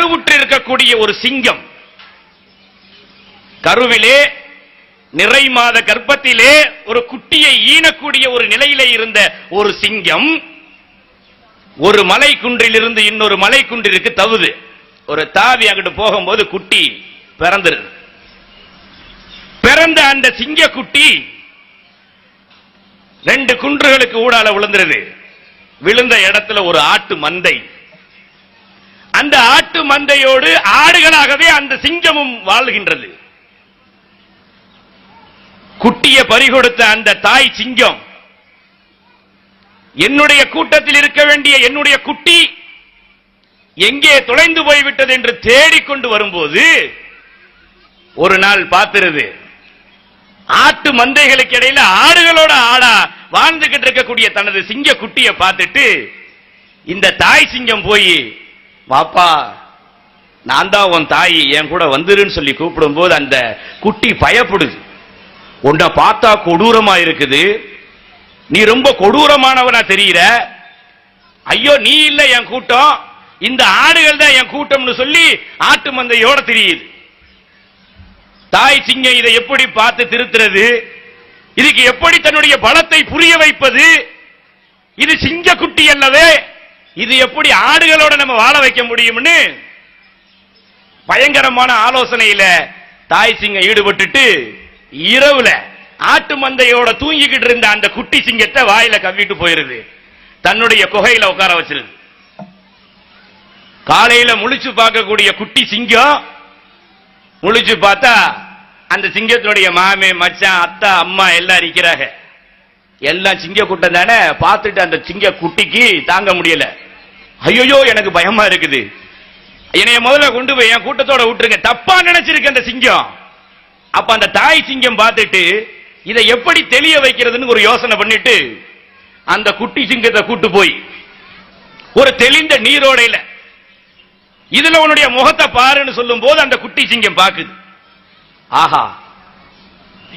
கருவுற்று இருக்கக்கூடிய ஒரு சிங்கம், கருவிலே நிறை மாத கர்ப்பத்திலே ஒரு குட்டியை ஈனக்கூடிய ஒரு நிலையிலே இருந்த ஒரு சிங்கம் ஒரு மலை குன்றிலிருந்து இன்னொரு மலை குன்றிற்கு தவுது. ஒரு தாவி அங்கிட்டு போகும்போது குட்டி பிறந்தது. பிறந்த அந்த சிங்க குட்டி 2 குன்றுகளுக்கு ஊடால விழுந்துருது. விழுந்த இடத்துல ஒரு ஆட்டு மந்தை. அந்த ஆட்டு மந்தையோடு ஆடுகளாகவே அந்த சிங்கமும் வாழ்கின்றது. குட்டியை பறிகொடுத்த அந்த தாய் சிங்கம், என்னுடைய கூட்டத்தில் இருக்க வேண்டிய என்னுடைய குட்டி எங்கே தொலைந்து போய்விட்டது என்று தேடிக்கொண்டு வரும்போது ஒரு நாள் பார்த்திருது, ஆட்டு மந்தைகளுக்கு இடையில ஆடுகளோட ஆடா வாழ்ந்துகிட்டு இருக்கக்கூடிய தனது சிங்க குட்டியை பார்த்துட்டு இந்த தாய் சிங்கம் போய், வாப்பா நான் தான் உன் தாய், என் கூட வந்துருன்னு சொல்லி கூப்பிடும் போது அந்த குட்டி பயப்படுது. உன்னை பார்த்தா கொடூரமா இருக்குது, நீ ரொம்ப கொடூரமானவனா தெரியுற, ஐயோ நீ இல்ல என் கூட்டம், இந்த ஆடுகள் தான் என் கூட்டம்னு சொல்லி ஆட்டு மந்தையோட தெரியுது. தாய் சிங்கம் இதை எப்படி பார்த்து திருத்துறது, இதுக்கு எப்படி தன்னுடைய பலத்தை புரிய வைப்பது, இது சிங்க குட்டி அல்லவே, இது எப்படி ஆடுகளோட நம்ம வாழ வைக்க முடியும்னு பயங்கரமான ஆலோசனையில தாய் சிங்கம் ஈடுபட்டுட்டு இரவுல ஆட்டு மந்தையோட தூங்கிக்கிட்டு இருந்த அந்த குட்டி சிங்கத்தை வாயில கவ்விட்டு போயிருது, தன்னுடைய குகையில உட்கார வச்சிருது. காலையில முழிச்சு பார்க்கக்கூடிய குட்டி சிங்கம் முழிச்சு பார்த்தா அந்த சிங்கத்தினுடைய மாமே மச்சான் அத்தா அம்மா எல்லாம் இருக்கிறாங்க. எல்லாம் சிங்க கூட்டம் தானே. பார்த்துட்டு அந்த சிங்க குட்டிக்கு தாங்க முடியல, ஐயோ எனக்கு பயமா இருக்குது, என்னைய முதல்ல கொண்டு போய் என் கூட்டத்தோட விட்டுருங்க, தப்பா நினைச்சிருக்கு அந்த சிங்கம். அப்ப அந்த தாய் சிங்கம் பார்த்துட்டு இதை எப்படி தெளிய வைக்கிறதுன்னு ஒரு யோசனை பண்ணிட்டு அந்த குட்டி சிங்கத்தை கூட்டு போய் ஒரு தெளிந்த நீரோடையில, இதுல உன்னுடைய முகத்தை பாருன்னு சொல்லும் போது அந்த குட்டி சிங்கம் பாக்குது, ஆஹா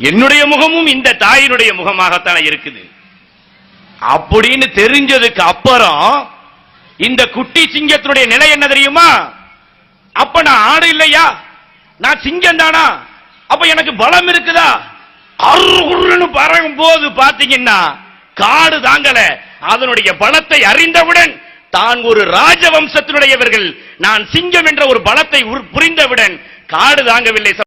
என்னுடைய முகமும் இந்த தாயினுடைய முகமாகத்தானே இருக்குது அப்படின்னு தெரிஞ்சதுக்கு அப்புறம் இந்த குட்டி சிங்கத்தினுடைய நிலை என்ன தெரியுமா? அப்ப நான் ஆடு இல்லையா, நான் சிங்கம் தானா, அப்ப எனக்கு பலம் இருக்குதா, அருன்னு பறக்கும் போது பாத்தீங்கன்னா காடு தாங்கல. அதனுடைய பலத்தை அறிந்தவுடன் தான் ஒரு ராஜவம்சத்தினுடையவர்கள், நான் சிங்கம் என்ற ஒரு பலத்தை புரிந்தவுடன் காடு தாங்கவில்லை.